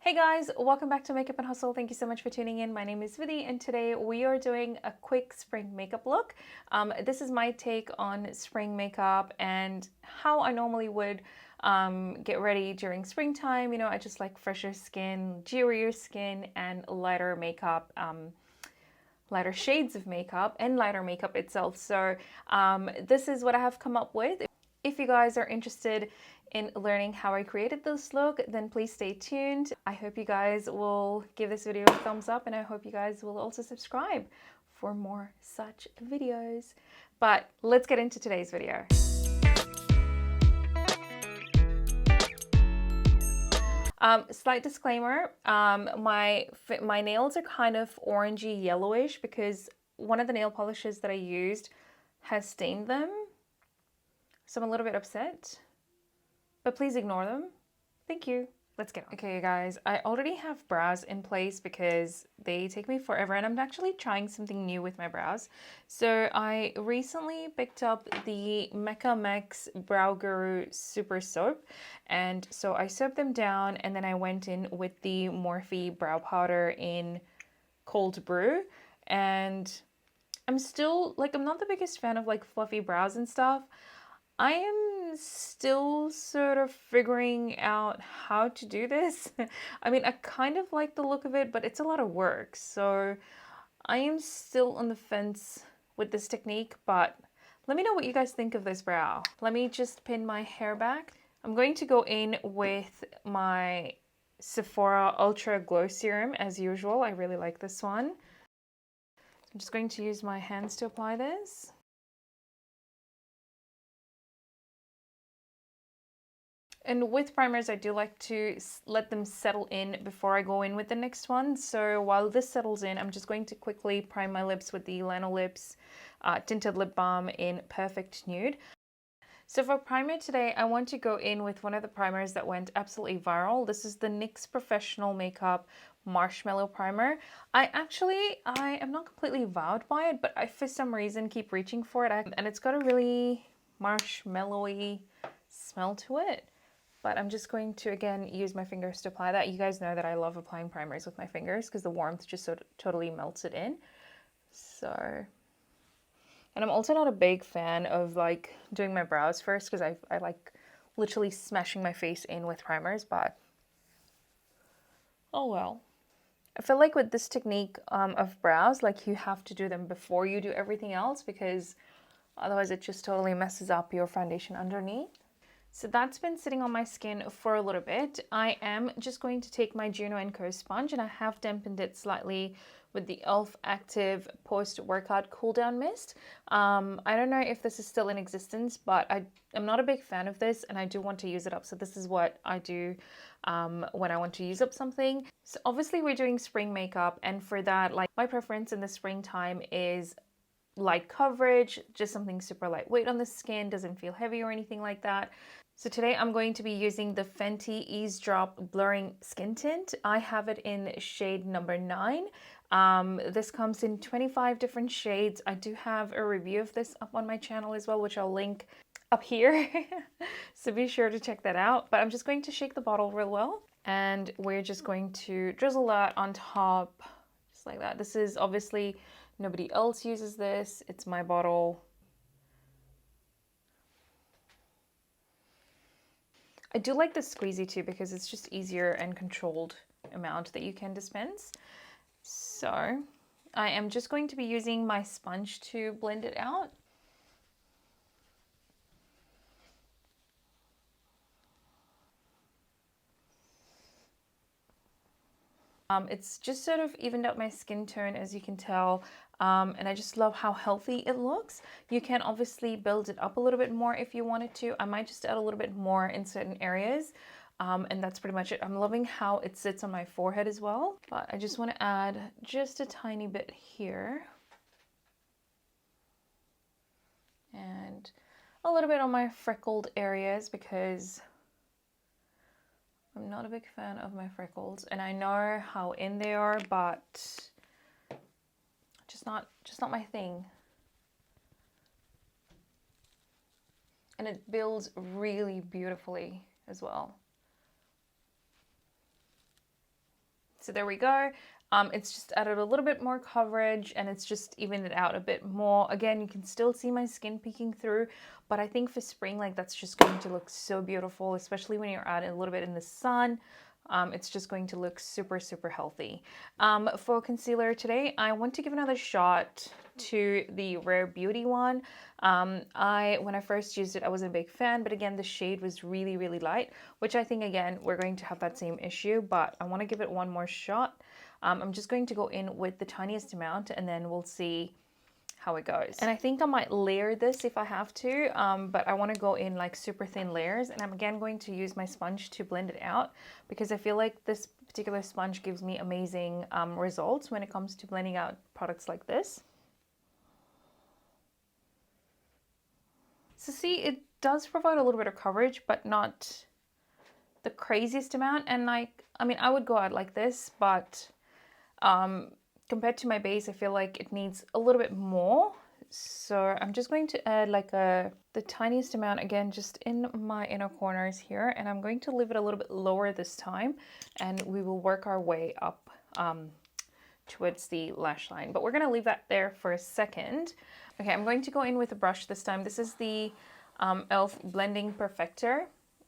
Hey guys, welcome back to Makeup and Hustle. Thank you so much for tuning in. My name is Vidhi and today we are doing a quick spring makeup look. This is my take on spring makeup and how I normally would get ready during springtime. You know, I just like fresher skin, dewier skin, and lighter makeup. Lighter shades of makeup and lighter makeup itself. So this is what I have come up with. If you guys are interested in learning how I created this look, then please stay tuned. I hope you guys will give this video a thumbs up and I hope you guys will also subscribe for more such videos. But let's get into today's video. Slight disclaimer, my nails are kind of orangey yellowish because one of the nail polishes that I used has stained them. So I'm a little bit upset, but please ignore them. Thank you. Let's get on. Okay, you guys, I already have brows in place because they take me forever and I'm actually trying something new with my brows. So I recently picked up the Mecca Mex Brow Guru Super Soap. And so I soaped them down and then I went in with the Morphe Brow Powder in Cold Brew. And I'm still, I'm not the biggest fan of fluffy brows and stuff. I am still sort of figuring out how to do this. I mean, I kind of like the look of it, but it's a lot of work. So I am still on the fence with this technique, but let me know what you guys think of this brow. Let me just pin my hair back. I'm going to go in with my Sephora Ultra Glow Serum as usual. I really like this one. I'm just going to use my hands to apply this. And with primers, I do like to let them settle in before I go in with the next one. So while this settles in, I'm just going to quickly prime my lips with the Lanolips Tinted Lip Balm in Perfect Nude. So for primer today, I want to go in with one of the primers that went absolutely viral. This is the NYX Professional Makeup Marshmallow Primer. I am not completely wowed by it, but I, for some reason, keep reaching for it. And it's got a really marshmallowy smell to it. But I'm just going to, again, use my fingers to apply that. You guys know that I love applying primers with my fingers because the warmth just totally melts it in. So, and I'm also not a big fan of doing my brows first because I like literally smashing my face in with primers, but oh well. I feel like with this technique of brows, you have to do them before you do everything else because otherwise it just totally messes up your foundation underneath. So that's been sitting on my skin for a little bit. I am just going to take my Juno & Co sponge and I have dampened it slightly with the e.l.f. Active Post-Workout Cooldown Mist. I don't know if this is still in existence, but I'm not a big fan of this and I do want to use it up. So this is what I do when I want to use up something. So obviously we're doing spring makeup, and for that, my preference in the springtime is light coverage, just something super lightweight on the skin, doesn't feel heavy or anything like that. So today I'm going to be using the Fenty Eavesdrop Blurring Skin Tint. I have it in shade number 9. This comes in 25 different shades. I do have a review of this up on my channel as well, which I'll link up here. So be sure to check that out. But I'm just going to shake the bottle real well. And we're just going to drizzle that on top, just like that. This is obviously, nobody else uses this. It's my bottle. I do like the squeezy too because it's just easier and controlled amount that you can dispense. So I am just going to be using my sponge to blend it out. It's just sort of evened out my skin tone, as you can tell, and I just love how healthy it looks. You can obviously build it up a little bit more if you wanted to. I might just add a little bit more in certain areas, and that's pretty much it. I'm loving how it sits on my forehead as well, but I just want to add just a tiny bit here and a little bit on my freckled areas because I'm not a big fan of my freckles, and I know how in they are, but just not my thing. And it builds really beautifully as well. So there we go. It's just added a little bit more coverage and it's just evened it out a bit more. Again, you can still see my skin peeking through, but I think for spring, like that's just going to look so beautiful, especially when you're out a little bit in the sun. It's just going to look super, super healthy. For concealer today, I want to give another shot to the Rare Beauty one. When I first used it, I wasn't a big fan, but again, the shade was really, really light, which I think, again, we're going to have that same issue, but I want to give it one more shot. I'm just going to go in with the tiniest amount and then we'll see how it goes. And I think I might layer this if I have to, but I want to go in like super thin layers. And I'm again going to use my sponge to blend it out because I feel like this particular sponge gives me amazing results when it comes to blending out products like this. So see, it does provide a little bit of coverage, but not the craziest amount. And like, I mean, I would go out like this, but compared to my base, I feel like it needs a little bit more. So I'm just going to add like the tiniest amount again, just in my inner corners here. And I'm going to leave it a little bit lower this time. And we will work our way up towards the lash line. But we're going to leave that there for a second. Okay, I'm going to go in with a brush this time. This is the e.l.f. Blending Perfector.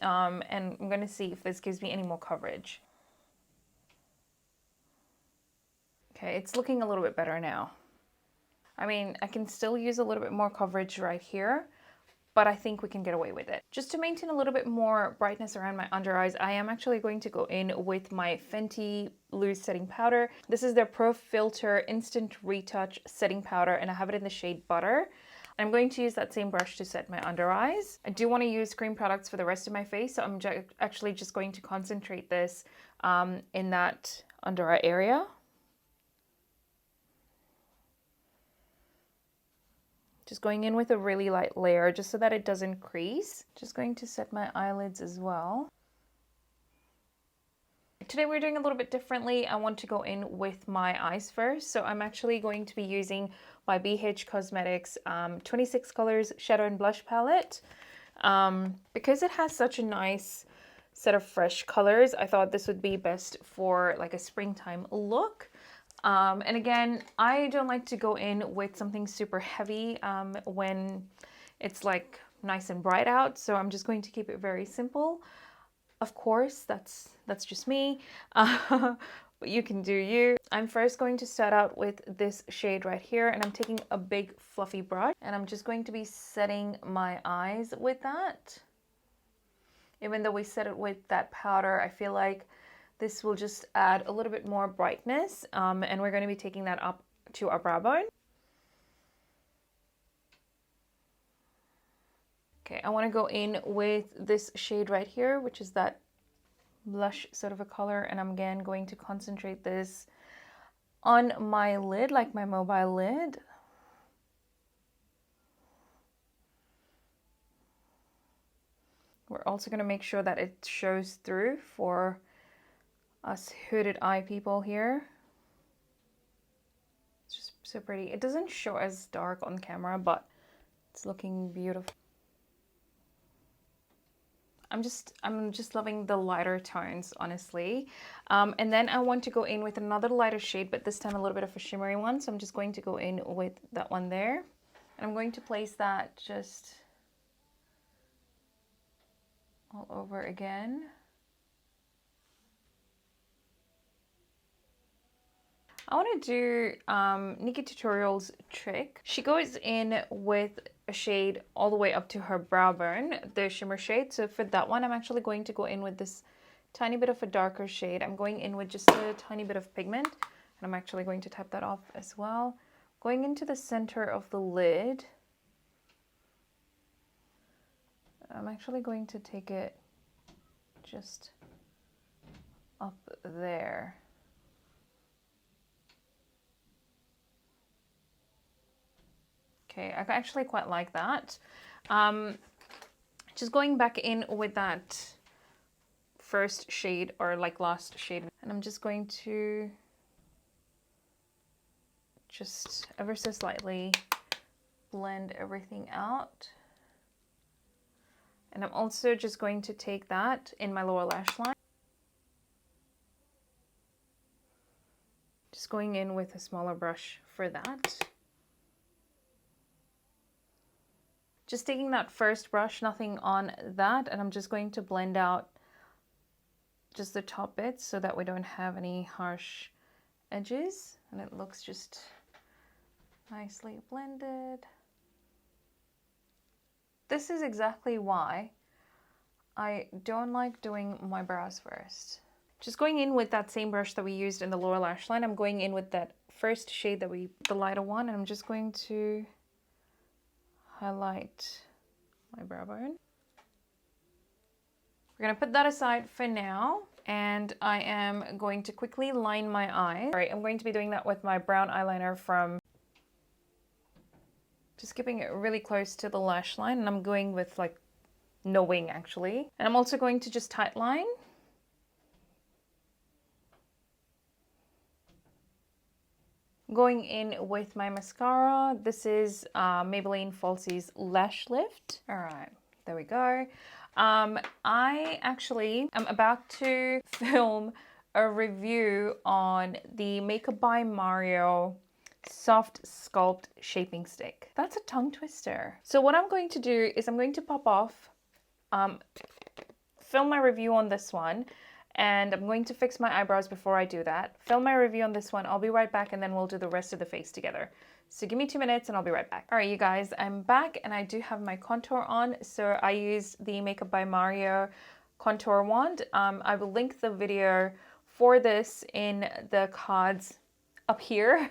And I'm going to see if this gives me any more coverage. Okay, it's looking a little bit better now. I mean, I can still use a little bit more coverage right here, but I think we can get away with it. Just to maintain a little bit more brightness around my under eyes, I am actually going to go in with my Fenty Loose Setting Powder. This is their Pro Filt'r Instant Retouch Setting Powder, and I have it in the shade Butter. I'm going to use that same brush to set my under eyes. I do want to use cream products for the rest of my face, so I'm actually just going to concentrate this in that under eye area. Just going in with a really light layer just so that it doesn't crease. Just going to set my eyelids as well. Today we're doing a little bit differently. I want to go in with my eyes first. So I'm actually going to be using my BH Cosmetics 26 Colors Shadow and Blush Palette. Because it has such a nice set of fresh colors, I thought this would be best for like a springtime look. And again, I don't like to go in with something super heavy when it's like nice and bright out. So I'm just going to keep it very simple. Of course, that's just me, but you can do you. I'm first going to start out with this shade right here, and I'm taking a big fluffy brush, and I'm just going to be setting my eyes with that. Even though we set it with that powder, I feel like this will just add a little bit more brightness, and we're going to be taking that up to our brow bone. Okay, I want to go in with this shade right here, which is that blush sort of a color, and I'm again going to concentrate this on my lid, like my mobile lid. We're also going to make sure that it shows through for us hooded eye people here. It's just so pretty. It doesn't show as dark on camera, but it's looking beautiful. I'm just loving the lighter tones, honestly. And then I want to go in with another lighter shade, but this time a little bit of a shimmery one. So I'm just going to go in with that one there. And I'm going to place that just all over again. I want to do Nikki Tutorial's trick. She goes in with a shade all the way up to her brow bone, the shimmer shade. So for that one, I'm actually going to go in with this tiny bit of a darker shade. I'm going in with just a tiny bit of pigment, and I'm actually going to tap that off as well. Going into the center of the lid, I'm actually going to take it just up there. Okay, I actually quite like that. Just going back in with that first shade, or like last shade, and I'm just going to just ever so slightly blend everything out. And I'm also just going to take that in my lower lash line. Just going in with a smaller brush for that. Just taking that first brush, nothing on that, and I'm just going to blend out just the top bits so that we don't have any harsh edges, and it looks just nicely blended. This is exactly why I don't like doing my brows first. Just going in with that same brush that we used in the lower lash line, I'm going in with that first shade that the lighter one, and I'm just going to highlight my brow bone. We're gonna put that aside for now, and I am going to quickly line my eyes. All right, I'm going to be doing that with my brown eyeliner from, just keeping it really close to the lash line, and I'm going with like no wing actually. And I'm also going to just tight line. Going in with my mascara. This is Maybelline Falsies Lash Lift. All right, there we go. I actually am about to film a review on the Makeup by Mario Soft Sculpt Shaping Stick. That's a tongue twister. So what I'm going to do is I'm going to pop off, film my review on this one, and I'm going to fix my eyebrows before I do that. Film my review on this one. I'll be right back, and then we'll do the rest of the face together. So give me 2 minutes and I'll be right back. All right, you guys, I'm back and I do have my contour on. So I used the Makeup by Mario contour wand. I will link the video for this in the cards up here.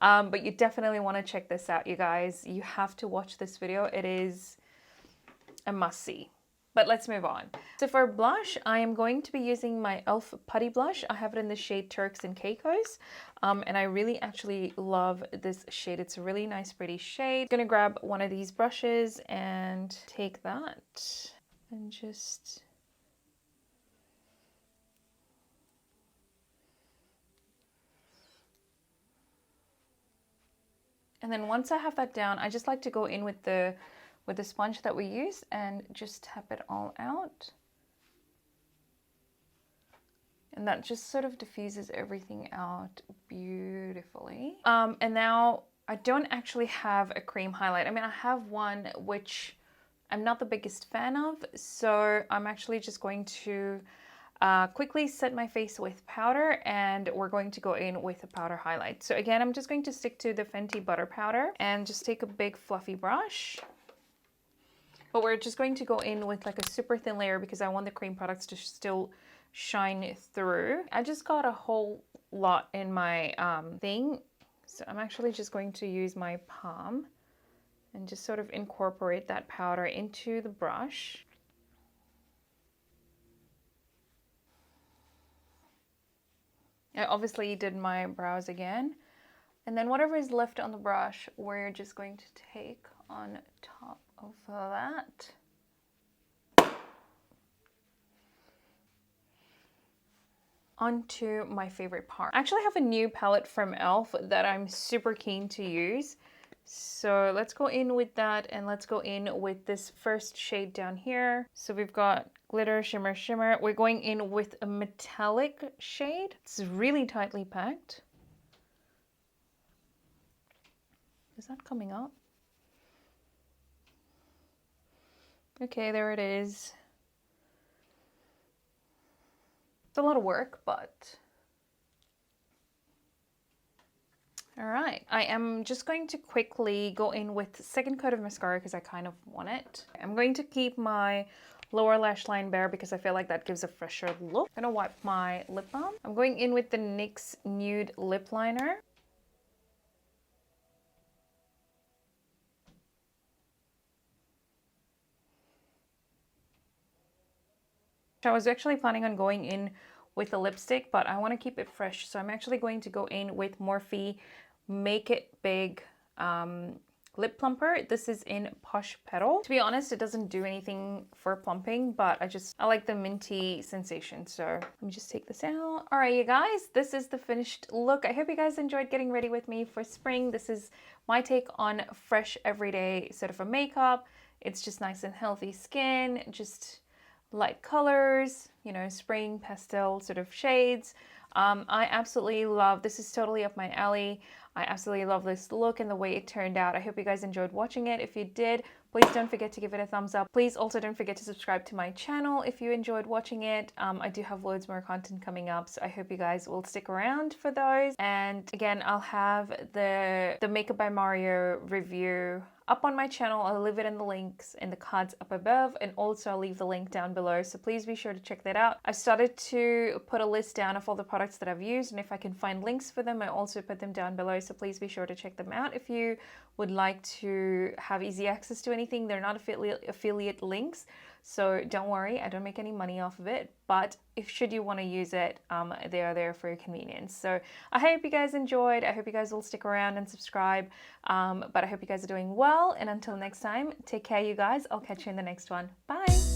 But you definitely want to check this out, you guys. You have to watch this video. It is a must-see. But let's move on. So for blush, I am going to be using my e.l.f. Putty Blush. I have it in the shade Turks and Caicos. And I really actually love this shade. It's a really nice, pretty shade. I'm gonna grab one of these brushes and take that and just... And then once I have that down, I just like to go in with the sponge that we use and just tap it all out. And that just sort of diffuses everything out beautifully. And now I don't actually have a cream highlight. I mean, I have one which I'm not the biggest fan of, so I'm actually just going to quickly set my face with powder, and we're going to go in with a powder highlight. So again, I'm just going to stick to the Fenty Butter Powder and just take a big fluffy brush. But we're just going to go in with like a super thin layer because I want the cream products to still shine through. I just got a whole lot in my thing. So I'm actually just going to use my palm and just sort of incorporate that powder into the brush. I obviously did my brows again. And then whatever is left on the brush, we're just going to take on top of that. Onto my favorite part. I actually have a new palette from e.l.f. that I'm super keen to use. So let's go in with that, and let's go in with this first shade down here. So we've got Glitter, Shimmer, Shimmer. We're going in with a metallic shade. It's really tightly packed. Is that coming up? Okay, there it is. It's a lot of work, but... All right, I am just going to quickly go in with the second coat of mascara because I kind of want it. I'm going to keep my lower lash line bare because I feel like that gives a fresher look. I'm gonna wipe my lip balm. I'm going in with the NYX Nude Lip Liner. I was actually planning on going in with a lipstick, but I want to keep it fresh. So I'm actually going to go in with Morphe Make It Big lip plumper. This is in Posh Petal. To be honest, it doesn't do anything for plumping, but I like the minty sensation. So let me just take this out. All right, you guys, this is the finished look. I hope you guys enjoyed getting ready with me for spring. This is my take on fresh everyday sort of a makeup. It's just nice and healthy skin, just light colors, you know, spring pastel sort of shades. I absolutely love, this is totally up my alley. I absolutely love this look and the way it turned out. I hope you guys enjoyed watching it. If you did, please don't forget to give it a thumbs up. Please also don't forget to subscribe to my channel if you enjoyed watching it. I do have loads more content coming up, so I hope you guys will stick around for those. And again, I'll have the Makeup by Mario review up on my channel. I'll leave it in the links in the cards up above, and also I'll leave the link down below, so please be sure to check that out. I've started to put a list down of all the products that I've used, and if I can find links for them, I also put them down below, so please be sure to check them out if you would like to have easy access to anything. They're not affiliate links, so don't worry, I don't make any money off of it, but if should you want to use it, they are there for your convenience. So I hope you guys enjoyed. I hope you guys will stick around and subscribe, but I hope you guys are doing well, and until next time, take care you guys. I'll catch you in the next one. Bye.